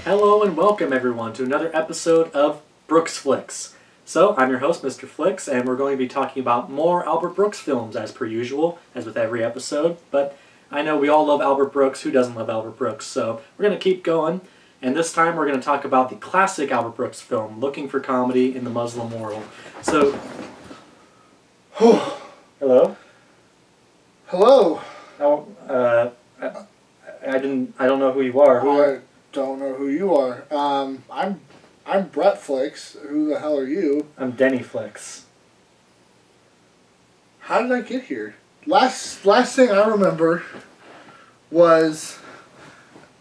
Hello and welcome everyone to another episode of BrooksFlix. So, I'm your host, Mr. Flix, and we're going to be talking about more Albert Brooks films as per usual, as with every episode. But I know we all love Albert Brooks. Who doesn't love Albert Brooks? So, we're going to keep going. And this time we're going to talk about the classic Albert Brooks film, Looking for Comedy in the Muslim World. So, hello? Hello. Oh, I don't know who you are. I don't know who you are. I'm BretFlix. Who the hell are you? I'm Dana Henson. How did I get here? Last thing I remember was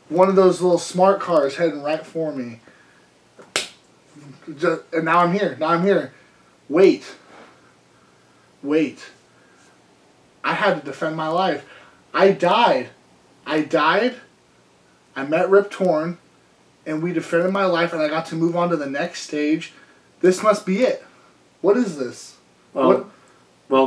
one of those little smart cars heading right for me. And now I'm here. Wait. I had to defend my life. I died. I met Rip Torn, and we defended my life, and I got to move on to the next stage. This must be it. What is this? Well,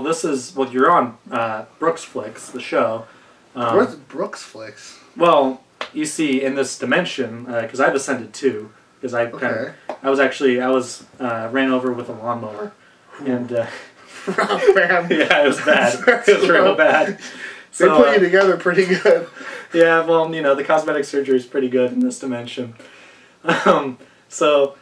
this is... Well, you're on BrooksFlix, the show. Where's BrooksFlix? Well, you see, in this dimension, because I've ascended too, because I ran over with a lawnmower, and... Oh, man. Yeah, it was bad. It was real bad. They put you together pretty good. Yeah, well, you know, the cosmetic surgery is pretty good in this dimension. So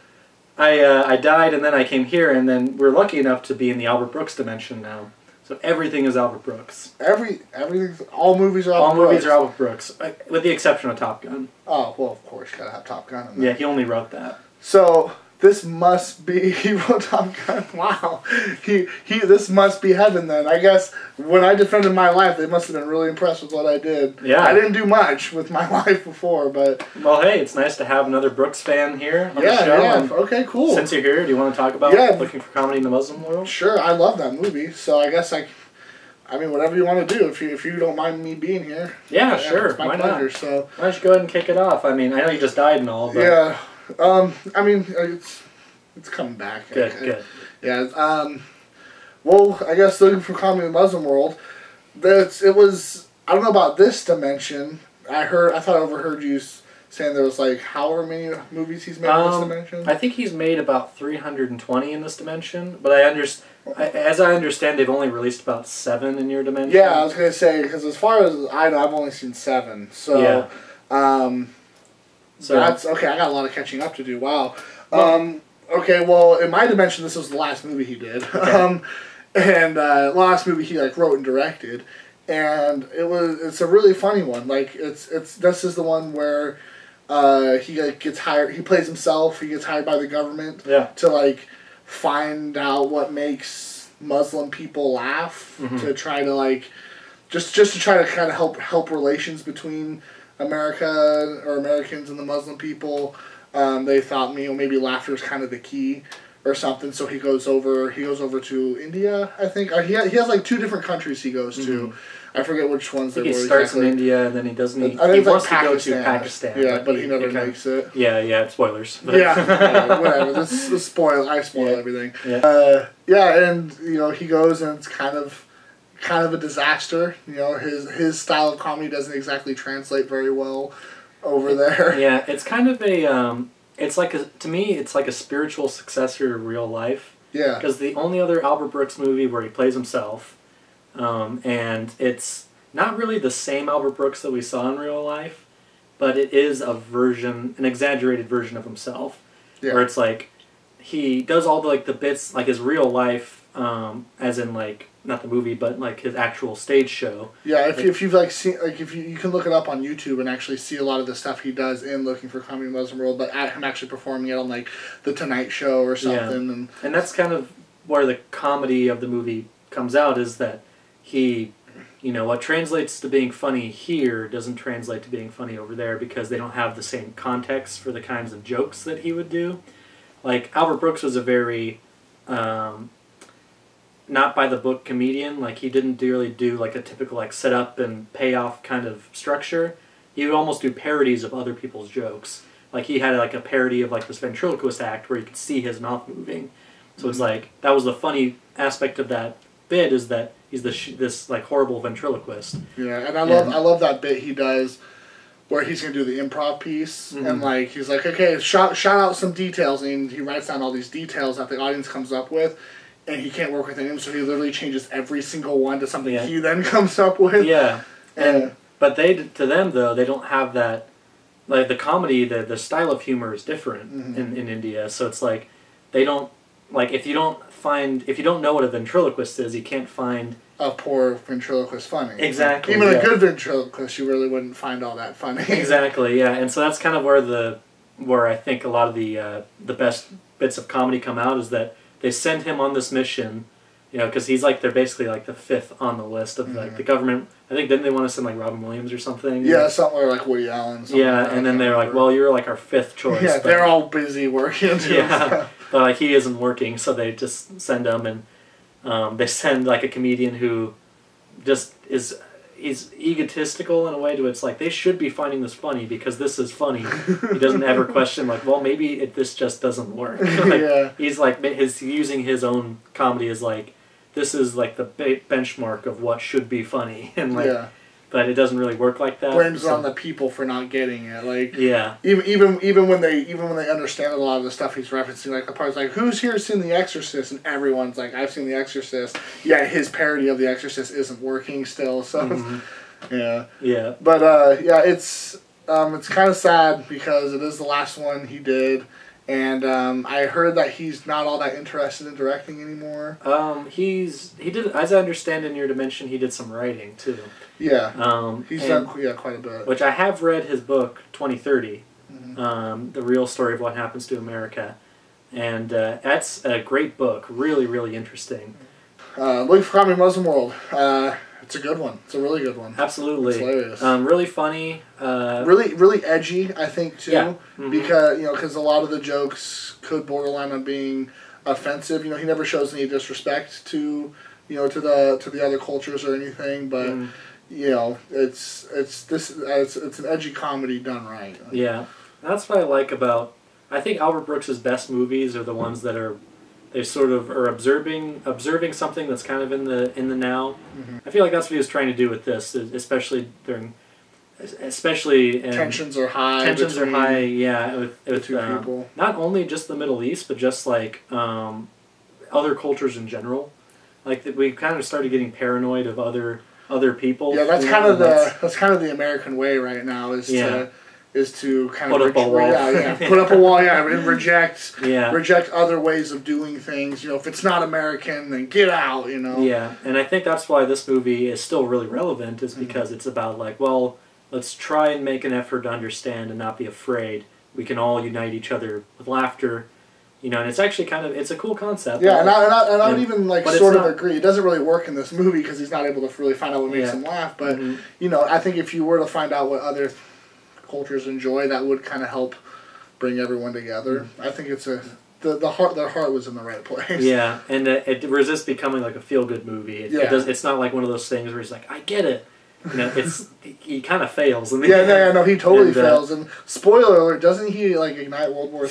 I died, and then I came here, and then we're lucky enough to be in the Albert Brooks dimension now. So everything is Albert Brooks. All movies are Albert Brooks. All movies are Albert Brooks, with the exception of Top Gun. Oh, well, of course, you gotta have Top Gun in there. Yeah, he only wrote that. So... This must be, he wrote Top Gun, wow, this must be heaven then. I guess when I defended my life, they must have been really impressed with what I did. Yeah. I didn't do much with my life before, but... Well, hey, it's nice to have another Brooks fan here on the show. Yeah, okay, cool. Since you're here, do you want to talk about Looking for Comedy in the Muslim World? Sure, I love that movie, so I guess I mean, whatever you want to do, if you don't mind me being here. Yeah, sure, it's my pleasure, not? So... Why don't you go ahead and kick it off? I mean, I know you just died and all, but... Yeah, I mean, it's coming back. Good. Yeah. Well, I guess Looking for Comedy in the Muslim World. It was. I don't know about this dimension. I thought I overheard you saying there was like however many movies he's made in this dimension. I think he's made about 320 in this dimension, but as I understand, they've only released about 7 in your dimension. Yeah, I was gonna say because as far as I know, I've only seen 7. So. Yeah. So that's okay. I got a lot of catching up to do. Wow. Okay, well, in my dimension, this was the last movie he did, okay. And last movie he wrote and directed, and it's a really funny one. Like this is the one where he gets hired. He plays himself. He gets hired by the government to find out what makes Muslim people laugh, to try to just to try to kind of help relations between Americans and the Muslim people. They thought maybe laughter is kind of the key or something, so he goes over to India, I think. He has 2 different countries he goes to. I forget which ones they were. He starts in India and then he doesn't. He wants to go to Pakistan. Yeah, but he never makes it. Yeah, spoilers. But. Yeah, whatever. I spoil everything. Yeah, and he goes and it's kind of a disaster. His style of comedy doesn't exactly translate very well over there. Yeah, it's kind of a, to me, it's like a spiritual successor to real life. Yeah. Because the only other Albert Brooks movie where he plays himself, and it's not really the same Albert Brooks that we saw in real life, but it is an exaggerated version of himself. Yeah. Where it's he does all the bits, his real life, as in not the movie, but his actual stage show. Yeah, if you've seen, if you can look it up on YouTube and actually see a lot of the stuff he does in Looking for Comedy in the Muslim World, but him actually performing it on the Tonight Show or something. And that's kind of where the comedy of the movie comes out, is that he, what translates to being funny here doesn't translate to being funny over there, because they don't have the same context for the kinds of jokes that he would do. Albert Brooks was a very not by the book comedian. He didn't really do a typical set up and payoff kind of structure. He would almost do parodies of other people's jokes. He had a parody of this ventriloquist act where you could see his mouth moving. So it's that was the funny aspect of that bit, is that he's this horrible ventriloquist. Yeah, and I love that bit he does where he's gonna do the improv piece, and like he's like, okay, shout out some details, and he writes down all these details that the audience comes up with, and he can't work with him, so he literally changes every single one to something he then comes up with. Yeah, but to them though, they don't have that, like the comedy, the style of humor is different in India, so it's like they don't, like if you don't know what a ventriloquist is, you can't find a poor ventriloquist funny. Exactly. Even a good ventriloquist, you really wouldn't find all that funny. Exactly. Yeah, and so that's kind of where I think a lot of the best bits of comedy come out, is that they send him on this mission, you know, because they're basically like the fifth on the list of like the government. I think didn't they want to send like Robin Williams or something? Yeah, somewing like Woody Allen. Yeah, and then they're like, well, you're like our fifth choice. Yeah, they're all busy working. Yeah, but like he isn't working, so they just send him, and they send like a comedian who just he's egotistical in a way to it's like they should be finding this funny because this is funny. He doesn't ever question like, well, maybe this just doesn't work. Like, he's like using his own comedy as like, this is like the benchmark of what should be funny, and like, but it doesn't really work like that. Blames on the people for not getting it. Like, even when they understand a lot of the stuff he's referencing, like the part's like, who's here seen The Exorcist, and everyone's like, I've seen The Exorcist. Yeah, his parody of The Exorcist isn't working still. So yeah. But it's kind of sad because it is the last one he did. And I heard that he's not all that interested in directing anymore. He did, as I understand in your dimension, he did some writing too. Yeah. He's done quite a bit. Which I have read his book 2030, the real story of what happens to America, and that's a great book. Really, really interesting. Looking for Comedy Muslim World. It's a good one. It's a really good one. Absolutely. It's hilarious. Really funny. Really edgy, I think, too. Yeah. Because a lot of the jokes could borderline on being offensive. You know, he never shows any disrespect to the other cultures or anything, but you know, it's an edgy comedy done right. Yeah. That's what I like about. I think Albert Brooks's best movies are the ones that they sort of are observing something that's kind of in the now. I feel like that's what he was trying to do with this, especially tensions are high. Yeah, with two people. Not only just the Middle East, but just like other cultures in general. Like we kind of started getting paranoid of other people. Yeah, that's kind of the American way right now is to kind of put up a wall. Put up a wall, and reject other ways of doing things. You know, if it's not American, then get out. You know. Yeah, and I think that's why this movie is still really relevant, is because it's about like, well, let's try and make an effort to understand and not be afraid. We can all unite each other with laughter. You know, and it's actually it's a cool concept. Yeah, and I would even sort of agree. It doesn't really work in this movie because he's not able to really find out what makes him laugh. But you know, I think if you were to find out what other cultures enjoy, that would kind of help bring everyone together. I think it's their heart was in the right place. Yeah, and it resists becoming like a feel good movie. It's not like one of those things where he's like, I get it. You know, he kind of fails. In the end. No, he totally fails. And spoiler alert, doesn't he like ignite World War III?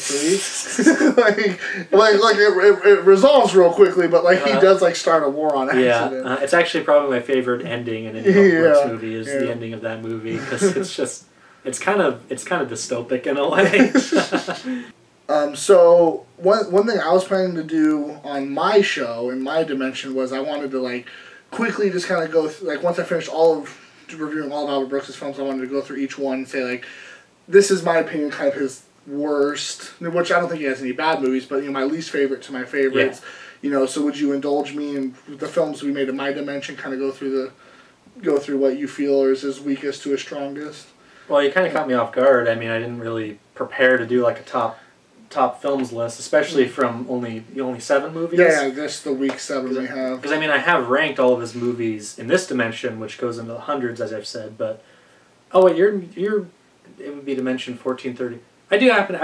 it resolves real quickly, but like he does like start a war on accident. Yeah, it's actually probably my favorite ending in any Brooks movie is the ending of that movie, because it's just. It's kind of dystopic in a way. So one thing I was planning to do on my show in my dimension was I wanted to like quickly just kind of go once I finished reviewing all of Albert Brooks' films, I wanted to go through each one and say like, this is my opinion, kind of his worst, which I don't think he has any bad movies, but my least favorite to my favorites. Yeah. So would you indulge me in the films we made in my dimension? Kind of go through what you feel is his weakest to his strongest. Well, you kind of caught me off guard. I mean, I didn't really prepare to do like a top films list, especially from only 7 movies. Yeah, this the week 7 we have. Because I mean, I have ranked all of his movies in this dimension, which goes into the hundreds, as I've said. But it would be dimension 1430. I do happen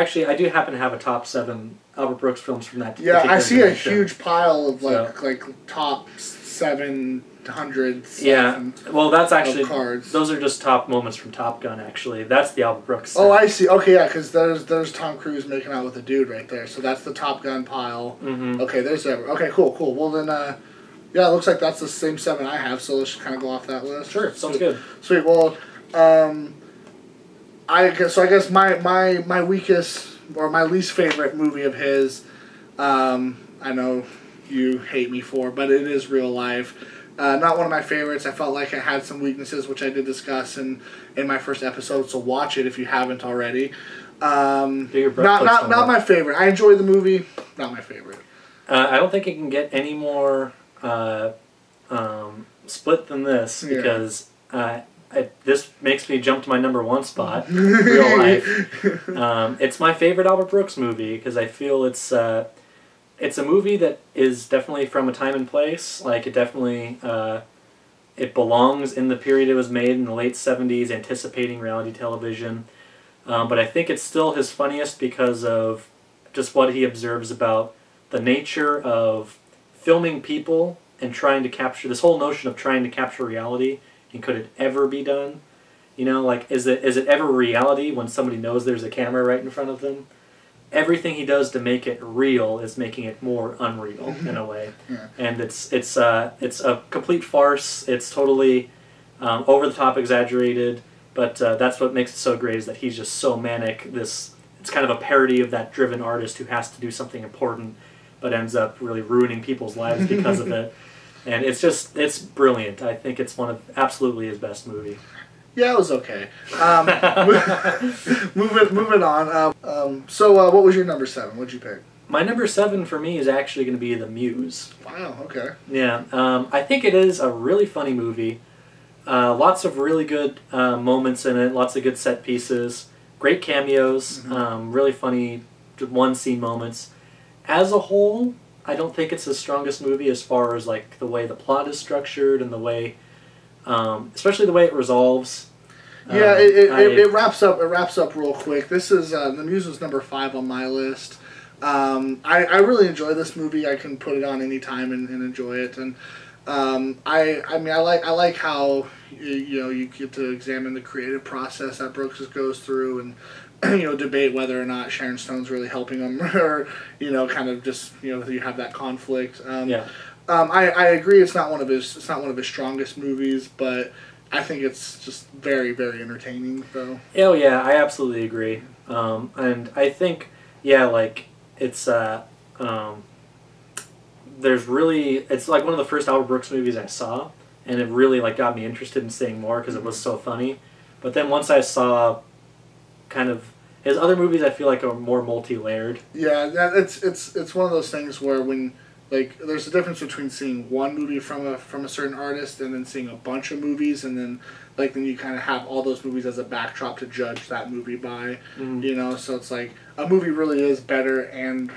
to have a top 7 Albert Brooks films from that. Yeah, I see dimension. A huge pile of like top 700s. Yeah, well, that's actually cards. Those are just top moments from Top Gun. Actually, that's the Albert Brooks. Oh, I see. Okay, yeah, because there's Tom Cruise making out with a dude right there. So that's the Top Gun pile. Okay, there's that. Okay, cool. Well then, it looks like that's the same 7 I have. So let's just kind of go off that list. Sure, sounds good. Sweet. Well, I guess my weakest or my least favorite movie of his, I know you hate me for, but it is Real Life. Not one of my favorites. I felt like it had some weaknesses, which I did discuss in my first episode. So watch it if you haven't already. Not my favorite. I enjoy the movie. Not my favorite. I don't think it can get any more split than this because this makes me jump to my number one spot. Real Life. It's my favorite Albert Brooks movie because I feel it's a movie that is definitely from a time and place. Like it definitely it belongs in the period it was made in the late 70s, anticipating reality television. But I think it's still his funniest because of just what he observes about the nature of filming people and trying to capture this whole notion of trying to capture reality. And could it ever be done? You know, like is it ever reality when somebody knows there's a camera right in front of them? Everything he does to make it real is making it more unreal in a way. Yeah. And it's a complete farce. It's totally over the top, exaggerated. But that's what makes it so great is that he's just so manic. It's kind of a parody of that driven artist who has to do something important, but ends up really ruining people's lives because of it. And it's brilliant. I think it's one of absolutely his best movie. Yeah, it was okay. Moving on. So what was your number 7? What'd you pick? My number 7 for me is actually going to be The Muse. Wow, okay. Yeah, I think it is a really funny movie. Lots of really good moments in it, lots of good set pieces, great cameos, really funny one-scene moments. As a whole, I don't think it's the strongest movie as far as like the way the plot is structured and the way, especially the way it resolves. Yeah, it wraps up. It wraps up real quick. This is The Muse was number 5 on my list. I really enjoy this movie. I can put it on any time and enjoy it. And I like how you get to examine the creative process that Brooks goes through and debate whether or not Sharon Stone's really helping him or kind of just you have that conflict. I agree it's not one of his strongest movies, but I think it's just very, very entertaining though. Oh yeah, I absolutely agree. And I think like it's it's like one of the first Albert Brooks movies I saw, and it really like got me interested in seeing more because it was so funny. But then once I saw kind of his other movies, I feel like are more multi-layered. Yeah, it's one of those things where when like there's a difference between seeing one movie from a certain artist and then seeing a bunch of movies, and then then you kind of have all those movies as a backdrop to judge that movie by. So it's like a movie really is better and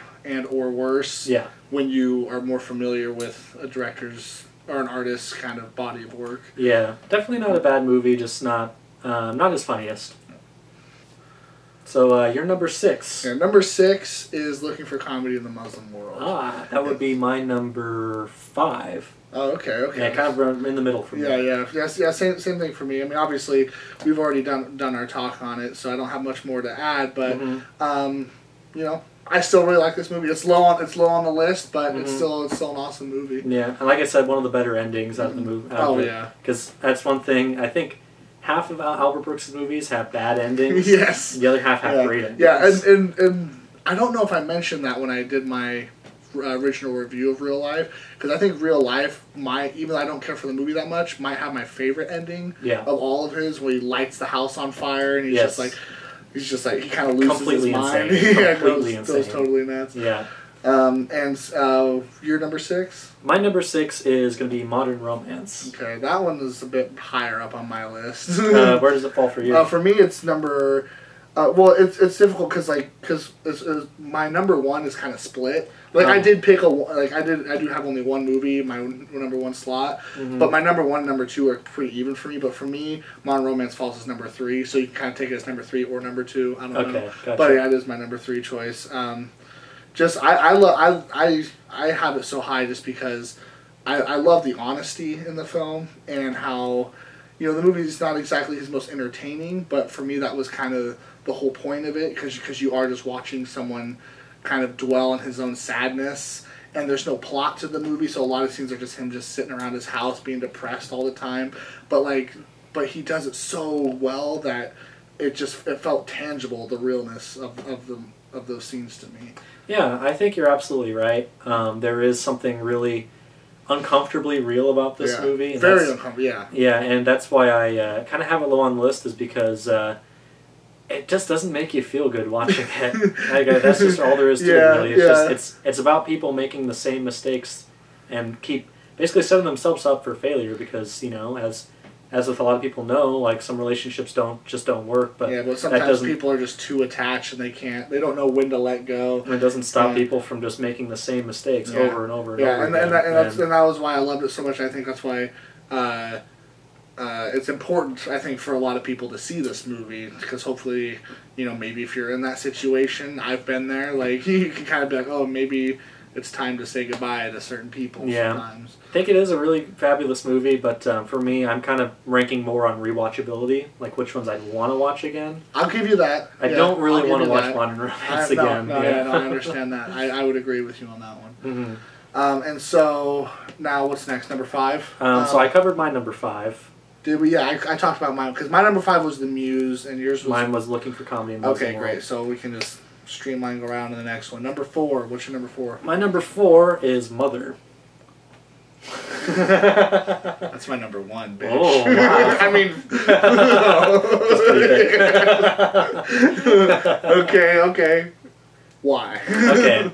or worse when you are more familiar with a director's or an artist's kind of body of work. Yeah, definitely not a bad movie, just not his funniest. So you're number 6. Yeah, number 6 is Looking for Comedy in the Muslim World. That would be my number 5. Oh, okay. Yeah, kind of in the middle for me. Yeah. Same thing for me. I mean, obviously, we've already done our talk on it, so I don't have much more to add. But I still really like this movie. It's low on the list, but it's still an awesome movie. Yeah, and like I said, one of the better endings out of the movie. Because that's one thing I think. Half of Albert Brooks' movies have bad endings. Yes. The other half have great endings. Yeah, and I don't know if I mentioned that when I did my original review of Real Life, because I think Real Life even though I don't care for the movie that much, might have my favorite ending of all of his, where he lights the house on fire and he's just like he kind of loses his mind. Completely insane. Goes totally nuts. Yeah. And your number 6? My number 6 is going to be Modern Romance. Okay, that one is a bit higher up on my list. Where does it fall for you? For me, it's number. It's difficult because my number 1 is kind of split. I did pick I do have only one movie in my number 1 slot, but my number 1 and number 2 are pretty even for me. But for me, Modern Romance falls as number 3, so you can kind of take it as number 3 or number 2. I don't know. Gotcha. But yeah, it is my number 3 choice. I have it so high just because I love the honesty in the film and how the movie is not exactly his most entertaining, but for me that was kind of the whole point of it because you are just watching someone kind of dwell on his own sadness, and there's no plot to the movie, so a lot of scenes are just him just sitting around his house being depressed all the time, but he does it so well that it felt tangible, the realness of those scenes to me. Yeah, I think you're absolutely right. There is something really uncomfortably real about this movie. And very uncomfortable, yeah. Yeah, and that's why I kind of have it low on the list, is because it just doesn't make you feel good watching it. That's just all there is to it, really. It's about people making the same mistakes and keep basically setting themselves up for failure, because, you know, as with a lot of people know, like, some relationships don't work. But sometimes people are just too attached and they don't know when to let go. And it doesn't stop people from just making the same mistakes over and over and over again. And that was why I loved it so much. I think that's why it's important, I think, for a lot of people to see this movie, because hopefully, you know, maybe if you're in that situation, I've been there, like, you can kind of be like, oh, maybe it's time to say goodbye to certain people sometimes. I think it is a really fabulous movie, but for me, I'm kind of ranking more on rewatchability, like which ones I'd want to watch again. I'll give you that. I don't really want to watch Modern Romance again. No, I understand that. I would agree with you on that one. And so, now what's next? Number 5? So I covered my number 5. Did we? Yeah, I talked about mine, because my number 5 was The Muse, and yours was... Mine was Looking for Comedy in Okay, great. So we can just streamline, go around to the next one. Number 4. What's your number 4? My number 4 is Mother. That's my number 1, bitch. Oh, wow. I mean... Okay. Why? Okay.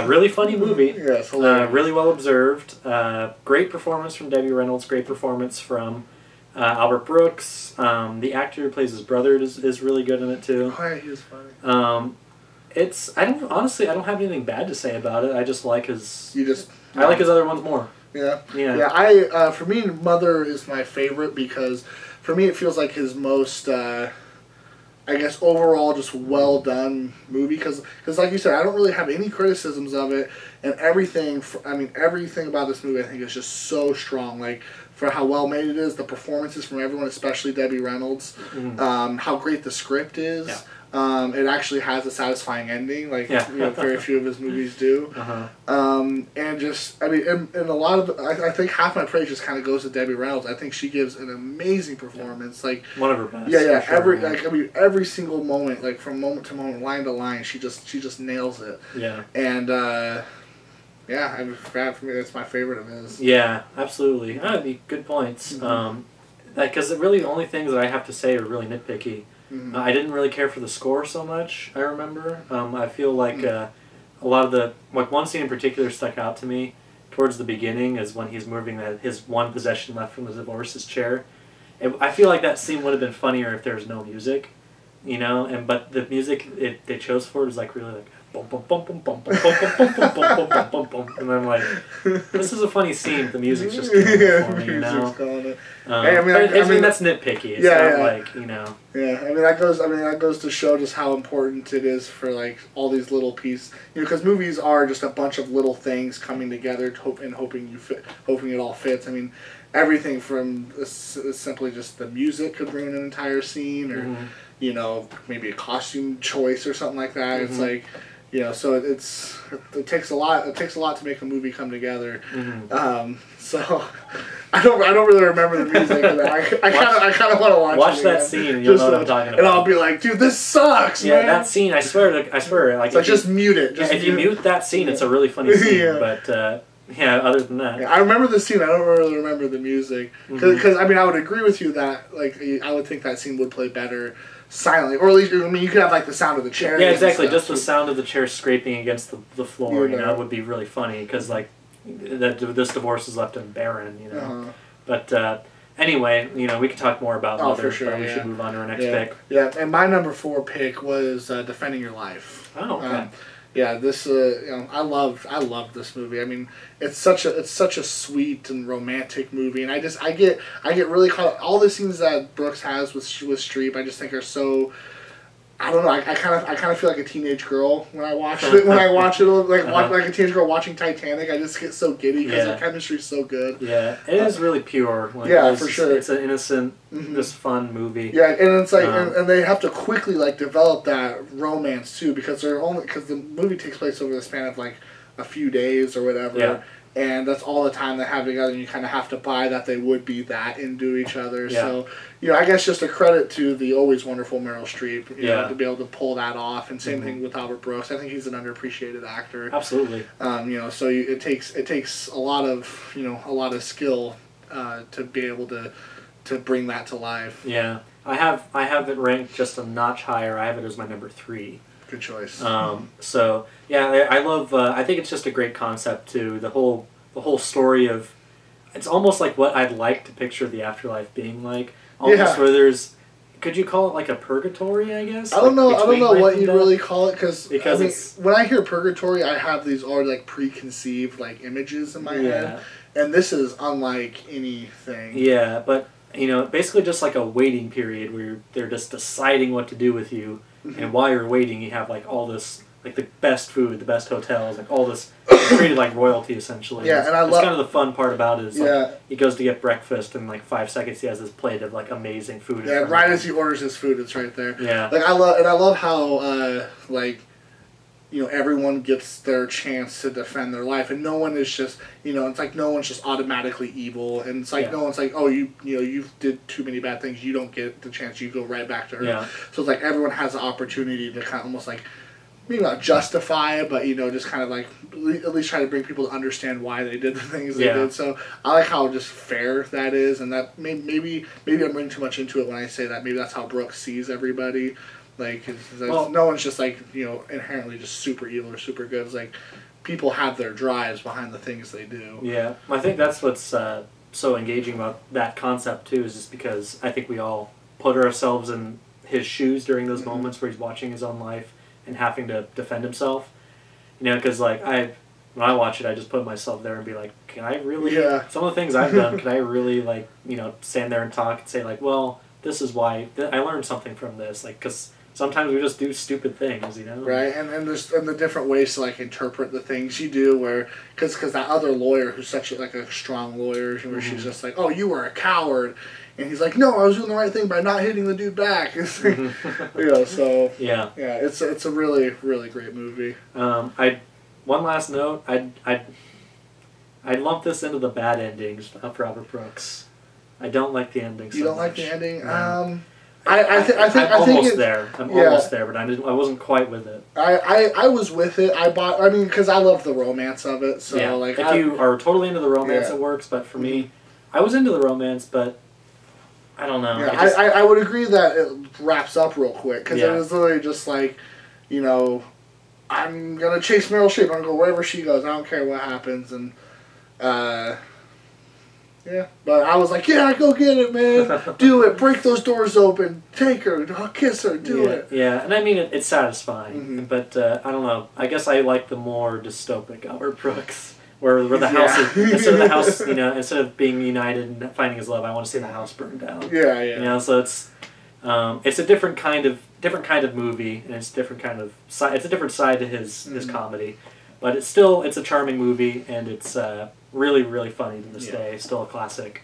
Really funny movie. Yes, hilarious. Really well observed. Great performance from Debbie Reynolds. Great performance from Albert Brooks. The actor who plays his brother is really good in it too. Oh, yeah, he was funny. I don't have anything bad to say about it. I just like his. I like his other ones more. Yeah. Yeah. For me, Mother is my favorite, because for me it feels like his most, I guess, overall just well done movie. Because like you said, I don't really have any criticisms of it, and everything. Everything about this movie I think is just so strong. Like, for how well made it is, the performances from everyone, especially Debbie Reynolds, how great the script is. Yeah. It actually has a satisfying ending, like very few of his movies do. And just, and a lot of, I think half my praise just kind of goes to Debbie Reynolds. I think she gives an amazing performance, like one of her best. Yeah, sure, every single moment, like from moment to moment, line to line, she just nails it. Yeah, and for me, that's my favorite of his. Yeah, absolutely. That'd be good points. Because really the only things that I have to say are really nitpicky. I didn't really care for the score so much, I remember. I feel like a lot of the... one scene in particular stuck out to me towards the beginning is when he's moving his one possession left from the divorce, his chair. I feel like that scene would have been funnier if there was no music, you know? But the music they chose for it is like really like... Bum, bum, bum, bum, bum, bum, bum, bum, bum, bum, bum, bum, bum. And I'm like, this is a funny scene. The music's just killing it for me, you know. That's nitpicky. It's not like, you know. Yeah, that goes to show just how important it is for like all these little pieces. You know, because movies are just a bunch of little things coming together and hoping it all fits. I mean, everything from simply just the music could ruin an entire scene, or you know, maybe a costume choice or something like that. It's like. You know, so it takes a lot. It takes a lot to make a movie come together. So I don't really remember the music. I kind of want to watch that scene, and you'll know what I'm talking about. And I'll be like, dude, this sucks, man. Yeah, that scene. I swear. Like, so just mute it. If you mute that scene, it's a really funny scene. But other than that, I remember the scene. I don't really remember the music because I would agree with you that like I would think that scene would play better silently, or at least you could have like the sound of the chair. Yeah, exactly. Just the sound of the chair scraping against the floor, you know, would be really funny because like this divorce is left him barren, you know. But anyway, you know, we could talk more about Mother, for sure, but we should move on to our next pick. Yeah, and my number 4 pick was Defending Your Life. Oh, okay. This you know, I love this movie. I mean, it's such a sweet and romantic movie, and I get really caught up. All the scenes that Brooks has with Streep, I just think are so. I don't know. I kind of feel like a teenage girl when I watch it. When I watch it, like a teenage girl watching Titanic, I just get so giddy because the chemistry's so good. Yeah, it is really pure. Like, for sure. It's an innocent, just fun movie. Yeah, and it's like, and they have to quickly like develop that romance too because the movie takes place over the span of like a few days or whatever. Yeah. and that's all the time they have together, and you kind of have to buy that they would be that into each other. Yeah. So, I guess just a credit to the always wonderful Meryl Streep, you know, to be able to pull that off, and same thing with Albert Brooks. I think he's an underappreciated actor. Absolutely. So it takes a lot of skill to be able to bring that to life. Yeah. I have it ranked just a notch higher. I have it as my number 3. Good choice. So yeah, I love. I think it's just a great concept too. The whole story of, it's almost like what I'd like to picture the afterlife being like. Almost where there's, could you call it like a purgatory? I guess. I don't know. I don't know what you really call it because it's, when I hear purgatory, I have these already like preconceived like images in my head, and this is unlike anything. Yeah, but basically just like a waiting period where they're just deciding what to do with you. And while you're waiting, you have like all this, like the best food, the best hotels, like all this treated like royalty essentially. Yeah, and I love. That's kind of the fun part about it. Is like, he goes to get breakfast, and in like 5 seconds he has this plate of like amazing food. Yeah, right as he orders his food, it's right there. Yeah, like I love how everyone gets their chance to defend their life, and no one is just it's like no one's just automatically evil, and it's like no one's like, oh, you did too many bad things, you don't get the chance, you go right back to her. Yeah. So it's like everyone has the opportunity to kind of almost like maybe not justify it, but just kind of like at least try to bring people to understand why they did the things they did. So I like how just fair that is, and that maybe I'm reading too much into it when I say that. Maybe that's how Brooks sees everybody. Like, no one's just like, inherently just super evil or super good. It's like, people have their drives behind the things they do. Yeah. I think that's what's so engaging about that concept, too, is just because I think we all put ourselves in his shoes during those moments where he's watching his own life and having to defend himself. Because, like, when I watch it, I just put myself there and be like, can I really... Yeah. Some of the things I've done, can I really, like, stand there and talk and say, like, well, this is why... I learned something from this. Like, because... Sometimes we just do stupid things, Right, and there's the different ways to like interpret the things you do. Where because that other lawyer who's such a strong lawyer, where she's just like, oh, you were a coward, and he's like, no, I was doing the right thing by not hitting the dude back. It's like, so yeah, it's a really really great movie. One last note, I lump this into the bad endings of Robert Brooks. I don't like the ending. You don't like the ending? No. I'm almost there, but I wasn't quite with it. I was with it. Because I love the romance of it. So like, if you are totally into the romance, it works. But for me, I was into the romance, but I don't know. Yeah, I would agree that it wraps up real quick because it was literally just like, I'm gonna chase Meryl Streep. I'm gonna go wherever she goes. I don't care what happens, and yeah, but I was like, yeah, go get it, man. Do it. Break those doors open. Take her. Kiss her. Do it. Yeah, and I mean, it's satisfying. But I don't know. I guess I like the more dystopic Albert Brooks, where the house is, instead of being united and finding his love, I want to see the house burn down. Yeah. So it's a different kind of movie, and it's a different side to his comedy, but it's a charming movie, and it's really, really funny to this day. Still a classic.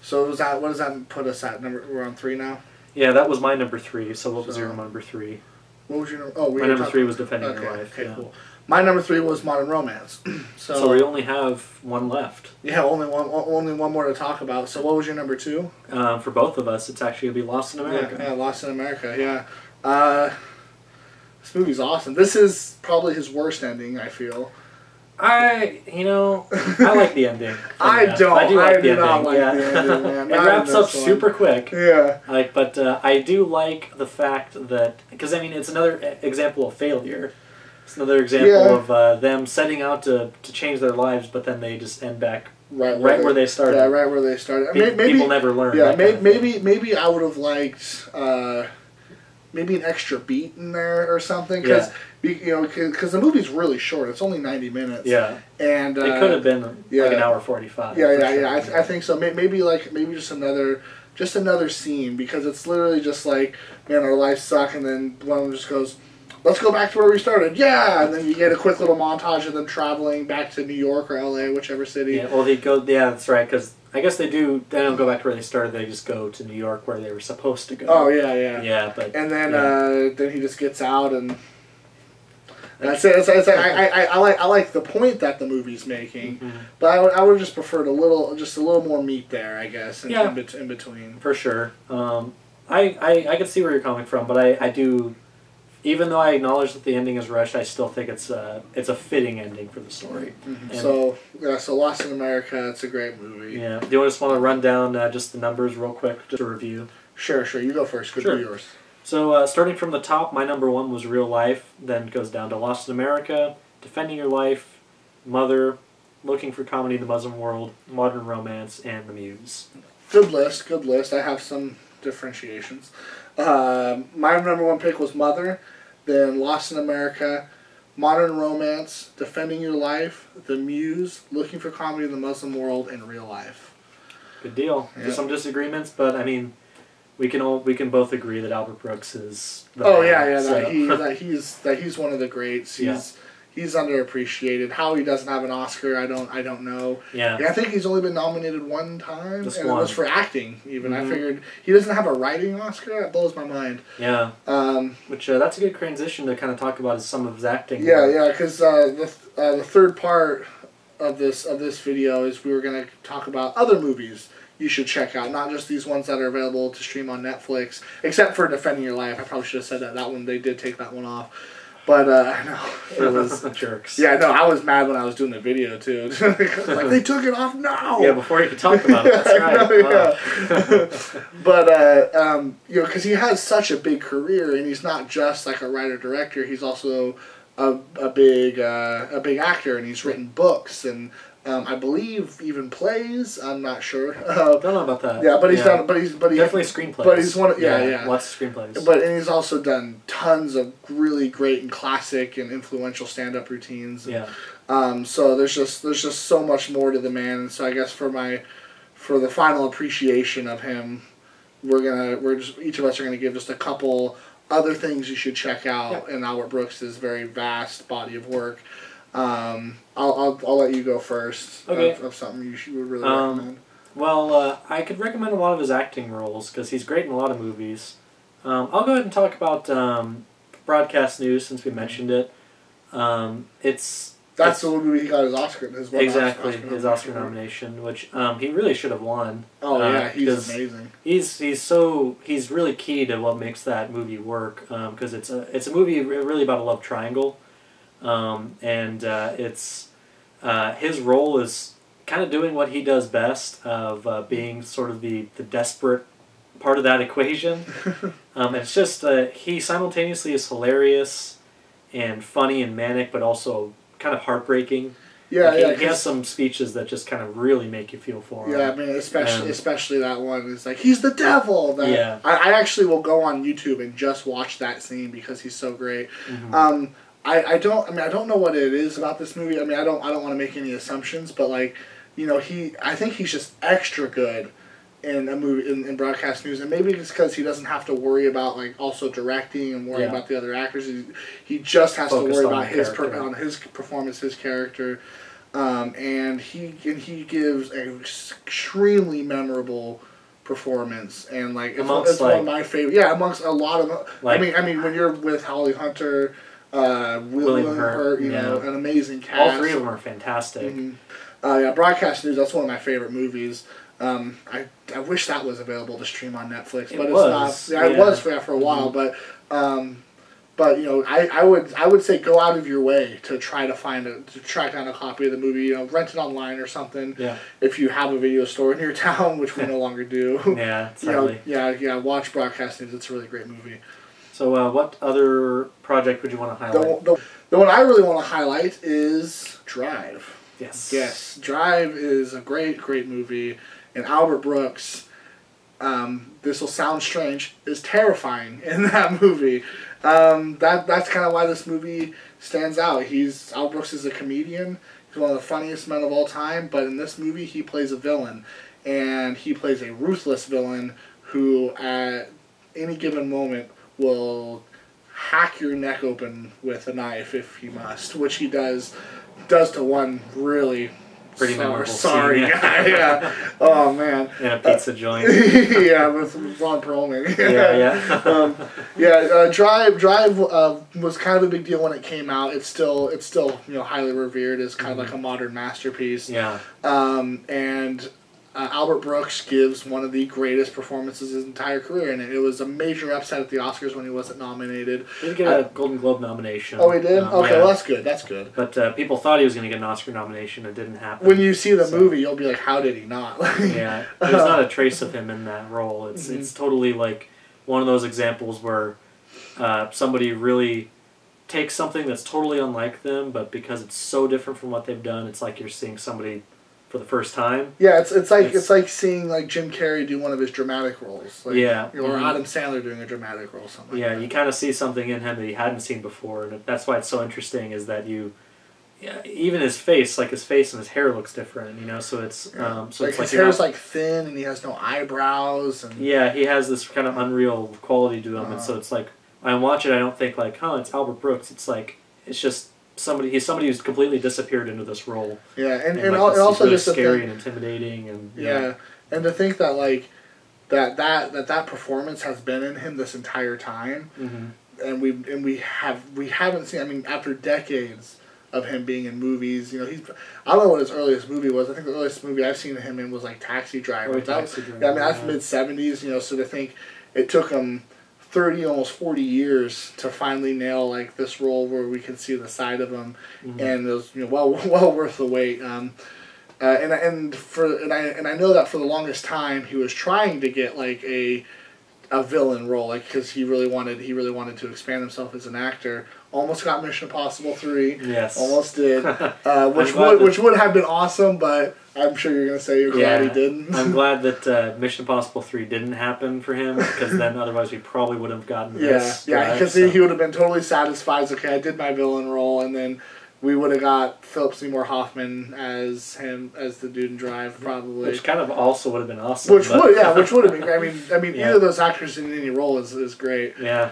So what does that put us at? We're on 3 now? Yeah, that was my number 3. So what was your number 3? What was your number? Oh, my number 3 was Defending Your Life. Okay, cool. My number 3 was Modern Romance. So we only have one left. Yeah, only one more to talk about. So what was your number 2? For both of us, it's actually going to be Lost in America. Yeah, Lost in America, yeah. This movie's awesome. This is probably his worst ending, I feel. I like the ending. I do like the ending. The ending, man. It wraps up super quick. Yeah. But I do like the fact that, because I mean, it's another example of failure. It's another example of them setting out to change their lives, but then they just end back right where they started. Yeah, right where they started. People never learn. Yeah, maybe I would have liked maybe an extra beat in there or something, because the movie's really short. It's only 90 minutes. Yeah, and it could have been like an hour 45. Yeah. I think so. Maybe just another scene, because it's literally just like, man, our lives suck, and then one of them just goes, let's go back to where we started. Yeah, and then you get a quick little montage of them traveling back to New York or LA, whichever city. Yeah, well, they go. Yeah, that's right, because I guess they don't go back to where they started. They just go to New York, where they were supposed to go. Oh yeah. Yeah, but and then then he just gets out, and That's it. I like the point that the movie's making, but I would just prefer just a little more meat there, I guess, in between. For sure. I can see where you're coming from, but I do, even though I acknowledge that the ending is rushed, I still think it's a fitting ending for the story. So Lost in America, it's a great movie. Yeah. Do you just want to run down just the numbers real quick, just to review? Sure. You go first. Good for yours. So starting from the top, my number one was Real Life. Then goes down to Lost in America, Defending Your Life, Mother, Looking for Comedy in the Muslim World, Modern Romance, and The Muse. Good list. I have some differentiations. My number one pick was Mother, then Lost in America, Modern Romance, Defending Your Life, The Muse, Looking for Comedy in the Muslim World, and Real Life. Good deal. Yeah. There's some disagreements, but I mean, we can both agree that Albert Brooks is the man, that he's one of the greats. He's underappreciated. How he doesn't have an Oscar, I don't know. Yeah. I think he's only been nominated one time, Just and one. it was for acting. Even I figured he doesn't have a writing Oscar. That blows my mind. Yeah. Which that's a good transition to kind of talk about some of his acting. Yeah, because the third part of this video is we were going to talk about other movies you should check out, not just these ones that are available to stream on Netflix, except for Defending Your Life. I probably should have said that one, they did take that one off. But, I know, it was... Jerks. Yeah, no, I was mad when I was doing the video, too. Like, they took it off now! Yeah, before you could talk about it, that's right. But, because he has such a big career, and he's not just, like, a writer-director, he's also a big actor, and he's written books, and... I believe even plays. I'm not sure. Don't know about that. Yeah, but he's done. But he definitely screenplays. But he's one. Lots of screenplays. And he's also done tons of really great and classic and influential stand-up routines. Yeah. So there's just so much more to the man. And so I guess for the final appreciation of him, each of us are gonna give just a couple other things you should check out in Albert Brooks' very vast body of work. I'll let you go first. Okay. Of something you would really recommend. Well, I could recommend a lot of his acting roles because he's great in a lot of movies. I'll go ahead and talk about Broadcast News since we mentioned it. That's the movie he got his Oscar. His Oscar nomination, which he really should have won. Oh yeah, he's amazing. He's really key to what makes that movie work because it's a movie really about a love triangle. His role is kind of doing what he does best of being sort of the desperate part of that equation. It's just he simultaneously is hilarious and funny and manic, but also kind of heartbreaking. Yeah, he has some speeches that just kind of really make you feel for him. Yeah, I mean, especially that one is like, he's the devil. I actually will go on YouTube and just watch that scene because he's so great. Mm-hmm. I don't know what it is about this movie. I mean, I don't want to make any assumptions, but like, I think he's just extra good in a movie in Broadcast News, and maybe it's because he doesn't have to worry about like also directing and worry about the other actors. He just has to worry about his performance, his character, and he gives an extremely memorable performance, and like it's one of my favorite. Yeah, amongst a lot of. I mean, when you're with Holly Hunter. William Hurt, an amazing cast. All three of them are fantastic. Mm-hmm. Broadcast News, that's one of my favorite movies. I wish that was available to stream on Netflix, but it's not. It was for a while, but I would say go out of your way to try to track down a copy of the movie. Rent it online or something. Yeah. If you have a video store in your town, which we no longer do. Yeah. Sadly. Watch Broadcast News. It's a really great movie. So, what other project would you want to highlight? The one I really want to highlight is Drive. Yes. Drive is a great, great movie, and Albert Brooks, this will sound strange, is terrifying in that movie. That's kind of why this movie stands out. Albert Brooks is a comedian. He's one of the funniest men of all time, but in this movie he plays a villain, and he plays a ruthless villain who at any given moment will hack your neck open with a knife if he must, which he does to one really pretty memorable sorry scene. guy. Yeah. Oh man. In a pizza joint. Yeah, with Ron Perlman. Drive was kind of a big deal when it came out. It's still highly revered as kind of like a modern masterpiece. Yeah. And Albert Brooks gives one of the greatest performances of his entire career, and it was a major upset at the Oscars when he wasn't nominated. He did get a Golden Globe nomination. Oh, he did? Okay, well, that's good. That's good. But people thought he was going to get an Oscar nomination. It didn't happen. When you see the movie, you'll be like, how did he not? Yeah. There's not a trace of him in that role. It's totally like one of those examples where somebody really takes something that's totally unlike them, but because it's so different from what they've done, it's like you're seeing somebody for the first time. Yeah, it's like seeing like Jim Carrey do one of his dramatic roles. Like, yeah. Or Adam Sandler doing a dramatic role, something like that. You kind of see something in him that you hadn't seen before, and that's why it's so interesting is that even his face and his hair looks different, so it's his hair's like thin and he has no eyebrows and he has this kind of unreal quality to him, and so it's like when I watch it, I don't think like, it's Albert Brooks. It's like it's just he's somebody who's completely disappeared into this role. Yeah, and like also really just scary and intimidating, and and to think that like that performance has been in him this entire time, and we haven't seen. I mean, after decades of him being in movies, I don't know what his earliest movie was. I think the earliest movie I've seen him in was like Taxi Driver. Taxi Driver. I mean, that's mid-70s. So to think it took him 30, almost 40 years to finally nail like this role where we can see the side of him, and it was well worth the wait. And I know that for the longest time he was trying to get like a villain role, like because he really wanted to expand himself as an actor. Almost got Mission Impossible 3. Yes, almost did. Which would have been awesome, but I'm sure you're gonna say you're glad he didn't. I'm glad that Mission Impossible 3 didn't happen for him, because then otherwise we probably would have gotten this. Yeah, because he would have been totally satisfied. Okay, I did my villain role, and then we would have got Philip Seymour Hoffman as the dude in Drive, probably. Which kind of also would have been awesome. Which would have been. I mean, either of those actors in any role is great. Yeah.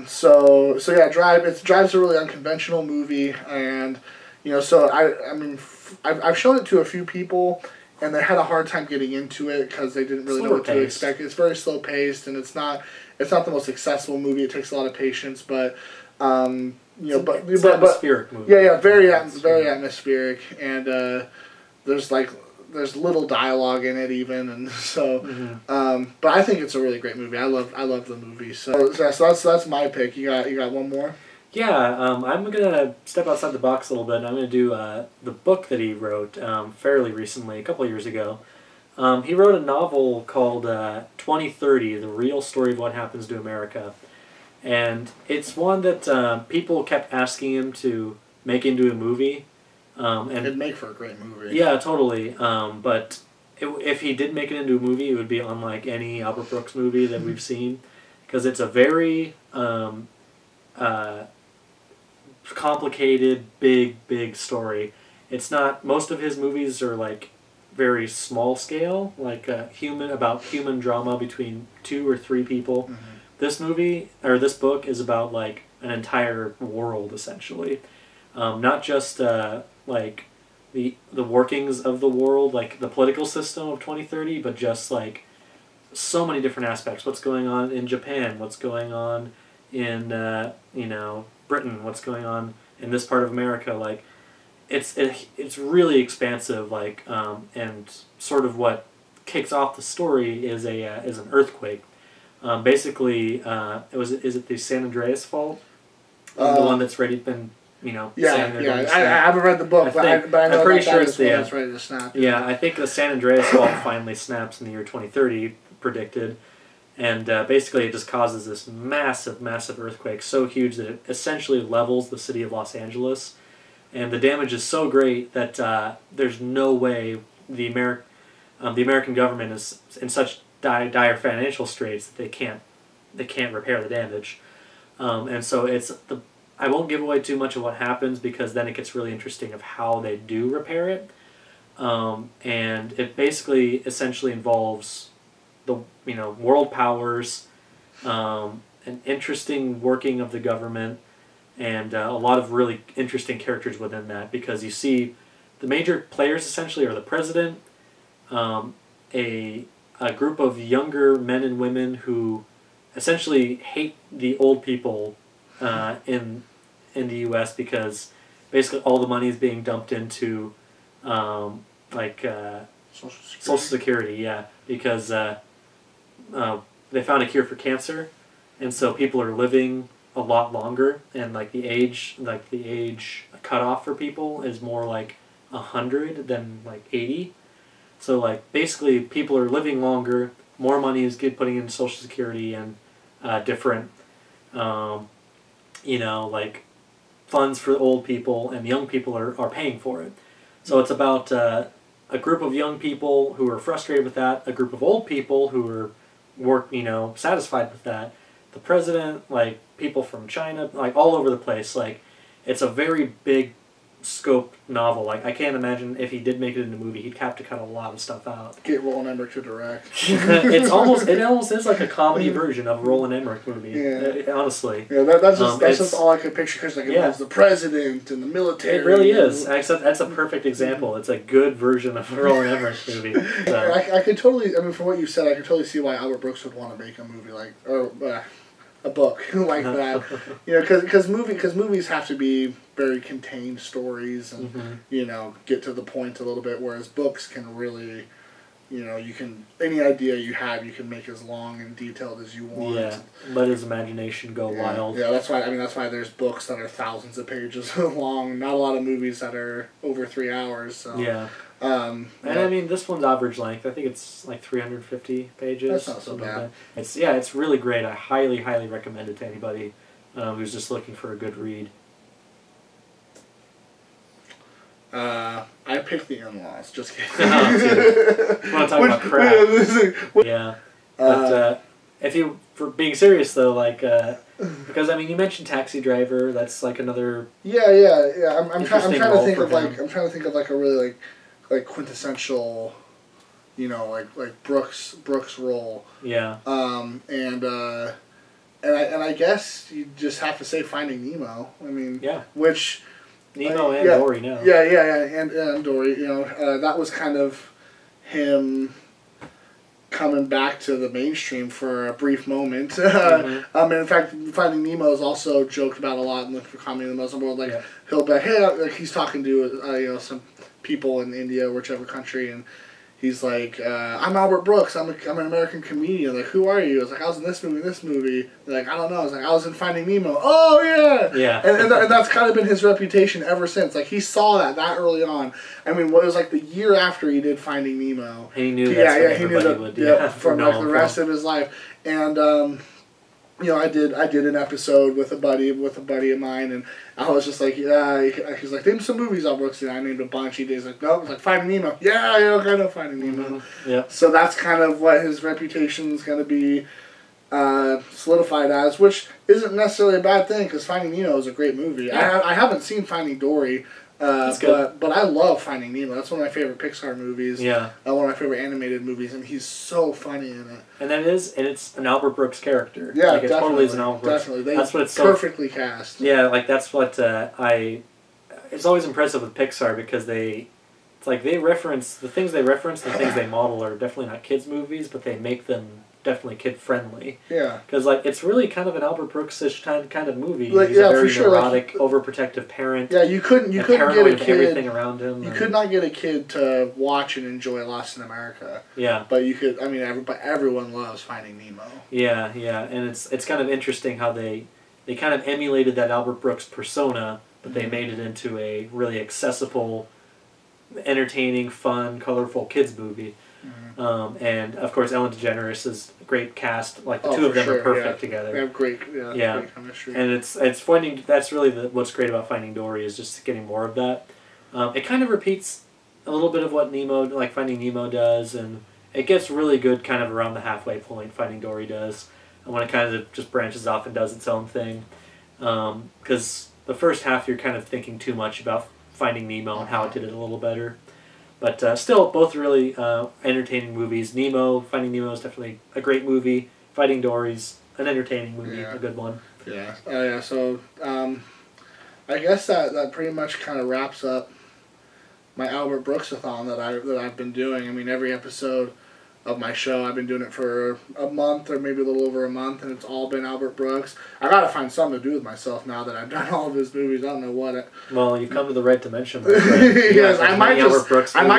So Drive's a really unconventional movie, and so I've shown it to a few people, and they had a hard time getting into it because they didn't really know what to expect. It's very slow paced, and it's not the most accessible movie. It takes a lot of patience, but. It's an atmospheric movie. Yeah, very atmospheric, and there's little dialogue in it even, and so. But I think it's a really great movie. I love the movie. So that's my pick. You got one more? Yeah, I'm gonna step outside the box a little bit. And I'm gonna do the book that he wrote fairly recently, a couple of years ago. He wrote a novel called 2030: The Real Story of What Happens to America. And it's one that people kept asking him to make into a movie. And it'd make for a great movie. Yeah, totally. But if he did make it into a movie, it would be unlike any Albert Brooks movie that we've seen. Because it's a very complicated, big story. It's not... Most of his movies are like very small scale, like about human drama between 2 or 3 people. This book is about like an entire world, essentially, not just like the workings of the world, like the political system of 2030, but just like so many different aspects. What's going on in Japan? What's going on in Britain? What's going on in this part of America? Like, it's really expansive. Like, and sort of what kicks off the story is an earthquake. Basically, is it the San Andreas fault? The one that's been, saying they're going to snap? I haven't read the book, but I know I'm pretty sure it's ready to snap. Yeah, I think the San Andreas fault finally snaps in the year 2030, predicted, and basically it just causes this massive earthquake, so huge that it essentially levels the city of Los Angeles, and the damage is so great that there's no way the American government is in such dire financial straits that they can't repair the damage, and so I won't give away too much of what happens, because then it gets really interesting of how they do repair it, and it basically essentially involves the world powers, an interesting working of the government, and a lot of really interesting characters within that, because you see the major players essentially are the president, a group of younger men and women who essentially hate the old people in the U.S. because basically all the money is being dumped into Social Security, yeah, because they found a cure for cancer, and so people are living a lot longer, and the age cutoff for people is more like 100 than 80. So basically people are living longer, more money is putting in Social Security and different funds for old people, and young people are paying for it. So it's about a group of young people who are frustrated with that, a group of old people who are satisfied with that, the president, people from China, all over the place. It's a very big scope novel. I can't imagine if he did make it into a movie, he'd have to cut a lot of stuff out. Get Roland Emmerich to direct. It almost is like a comedy version of a Roland Emmerich movie. Yeah. Honestly. Yeah, that's just all I could picture, because it involves the president and the military. It really is. Except that's a perfect example. It's a good version of a Roland Emmerich movie. So. I could totally. I mean, from what you said, I could totally see why Albert Brooks would want to make a movie a book like that. Because movies have to be very contained stories and get to the point a little bit, whereas books can really, you can, any idea you have, you can make as long and detailed as you want. Yeah, let his imagination go wild. Yeah, that's why there's books that are thousands of pages long. Not a lot of movies that are over 3 hours. So. Yeah. I mean, this one's average length. I think it's 350 pages. That's not so bad. It's really great. I highly, highly recommend it to anybody who's just looking for a good read. I picked The In-Laws. Just kidding. You want to talk about crap? Yeah. But if you, for being serious though, because I mean, you mentioned Taxi Driver. That's another. Yeah. I'm trying to think of a really quintessential, Brooks role. Yeah. And I guess you just have to say Finding Nemo. I mean, which. Nemo and Dory now. Yeah, and Dory. That was kind of him coming back to the mainstream for a brief moment. In fact, Finding Nemo is also joked about a lot in the comedy in the Muslim world. He'll be he's talking to some people in India, whichever country, and he's like, I'm Albert Brooks. I'm an American comedian. Who are you? I was like, I was in this movie. They're like, I don't know. I was like, I was in Finding Nemo. Oh, yeah! Yeah. And that's kind of been his reputation ever since. He saw that early on. I mean, what was the year after he did Finding Nemo. He knew that's he knew that from the rest of his life. And, I did an episode with a buddy of mine, and I was just like, he's like, name some movies Albert Brooks, and I named a bunch. He's like, no, it's Finding Nemo. Yeah, I know Finding Nemo. Yeah. So that's kind of what his reputation is going to be solidified as, which isn't necessarily a bad thing, because Finding Nemo is a great movie. Yeah. I haven't seen Finding Dory. But I love Finding Nemo. That's one of my favorite Pixar movies. Yeah. One of my favorite animated movies, and he's so funny in it. And it's an Albert Brooks character. Yeah, it totally is an Albert Brooks. Definitely. That's what it's perfectly cast. Yeah, that's what it's always impressive with Pixar, because they reference the things the things they model are definitely not kids movies, but they make them definitely kid friendly. Yeah. Because it's really kind of an Albert Brooks-ish kind of movie. He's a very for sure. neurotic, overprotective parent. Yeah, you couldn't get a kid. Everything around him. You could not get a kid to watch and enjoy Lost in America. Yeah. But you could. I mean, everyone loves Finding Nemo. Yeah, and it's kind of interesting how they kind of emulated that Albert Brooks persona, but they made it into a really accessible, entertaining, fun, colorful kids movie. And of course, Ellen DeGeneres is a great cast. The two of them are perfect together. They have great chemistry. And it's finding. That's really what's great about Finding Dory, is just getting more of that. It kind of repeats a little bit of what Finding Nemo does, and it gets really good kind of around the halfway point. Finding Dory does, and when it kind of just branches off and does its own thing. Because the first half you're kind of thinking too much about Finding Nemo and how it did it a little better. But still, both really entertaining movies. Finding Nemo is definitely a great movie. Finding Dory's an entertaining movie, a good one. Yeah. So I guess that pretty much kind of wraps up my Albert Brooksathon that I've been doing. I mean, every episode of my show, I've been doing it for a month or maybe a little over a month, and it's all been Albert Brooks. I gotta find something to do with myself now that I've done all of his movies. I don't know what. Well, you've come to the right dimension. Yes, I might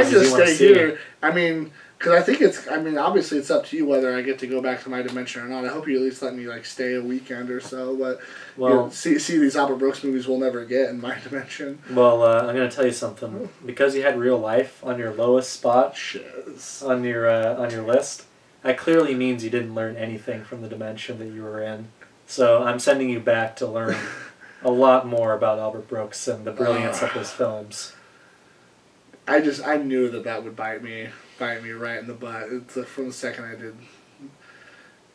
just stay see. here. I mean, because I think it's. I mean, obviously, it's up to you whether I get to go back to my dimension or not. I hope you at least let me like stay a weekend or so. But well, see these Albert Brooks movies we'll never get in my dimension. Well, I'm gonna tell you something. Because you had real life on your lowest spot on your list, that clearly means you didn't learn anything from the dimension that you were in. So I'm sending you back to learn a lot more about Albert Brooks and the brilliance of his films. I knew that would bite me right in the butt. It's from the second I did.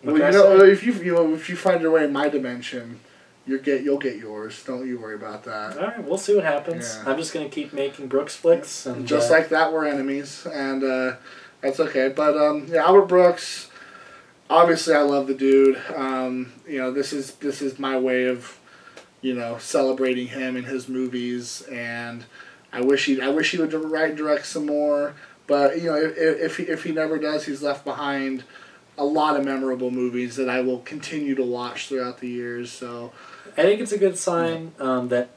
Well, if you find your way in my dimension, you'll get yours. Don't you worry about that. All right, we'll see what happens. Yeah. I'm just gonna keep making BrooksFlix, and just like that, we're enemies, and that's okay. But yeah, Albert Brooks. Obviously, I love the dude. This is my way of, celebrating him and his movies, and I wish he would write and direct some more. But if he never does, he's left behind a lot of memorable movies that I will continue to watch throughout the years. So I think it's a good sign that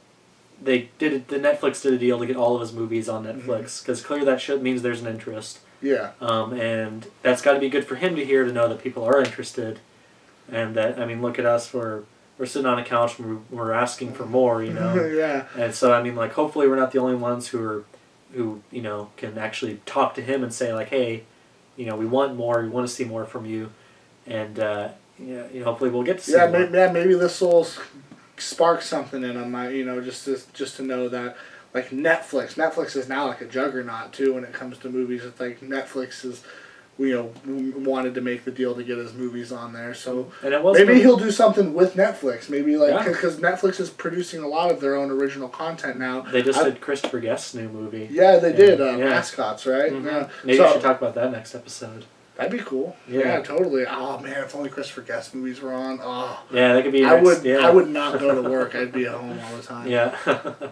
the Netflix did a deal to get all of his movies on Netflix, because clearly that means there's an interest. Yeah. And that's got to be good for him to hear, to know that people are interested, and that, I mean, look at us, we're sitting on a couch and we're asking for more, Yeah. And so, I mean, like, hopefully we're not the only ones who can actually talk to him and say, like, hey, we want more, we want to see more from you, and hopefully we'll get to see more. Maybe this will spark something in him, just to know that, like, Netflix is now like a juggernaut too when it comes to movies. It's like Netflix is, wanted to make the deal to get his movies on there. So maybe he'll do something with Netflix. Maybe because Netflix is producing a lot of their own original content now. They just did Christopher Guest's new movie. Yeah, they did. Mascots, right? Mm-hmm. Yeah. Maybe we should talk about that next episode. That'd be cool. Yeah, totally. Oh man, if only Christopher Guest movies were on. Oh. Yeah, that could be. I would not go to work. I'd be at home all the time. Yeah.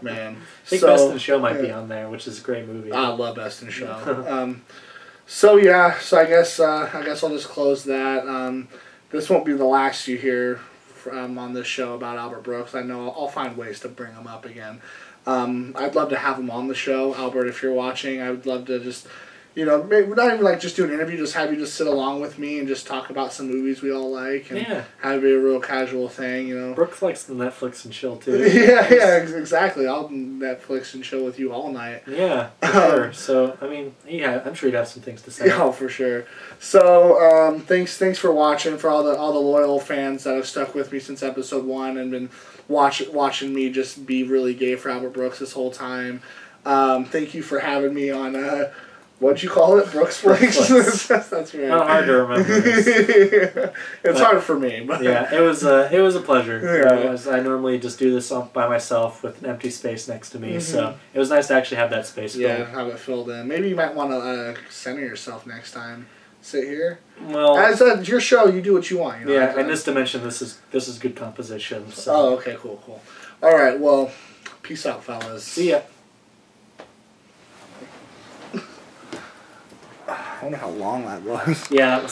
Man. I think Best in Show might be on there, which is a great movie. I love Best in Show. So I guess I'll just close that. This won't be the last you hear on this show about Albert Brooks. I know I'll find ways to bring him up again. I'd love to have him on the show, Albert. If you're watching, I would love to just. Maybe not even like just do an interview, just have you just sit along with me and just talk about some movies we all like, and have it be a real casual thing, Brooks likes the Netflix and chill too. Yeah, exactly. I'll Netflix and chill with you all night. Yeah, for sure. So, I mean, I'm sure you'd have some things to say. Yeah, for sure. So, thanks for watching, for all the loyal fans that have stuck with me since episode 1 and been watching me just be really gay for Albert Brooks this whole time. Thank you for having me on. What'd you call it? BrooksFlix? That's right. Not hard to remember. It's hard for me. But yeah, it was a pleasure. Yeah. I normally just do this by myself with an empty space next to me, so it was nice to actually have that space filled. Yeah, have it filled in. Maybe you might want to center yourself next time. Sit here. Well, as your show, you do what you want. Yeah, in this dimension, this is good composition. So. Oh, okay, cool. All right, well, peace out, fellas. See ya. I wonder how long that was. Yeah, that was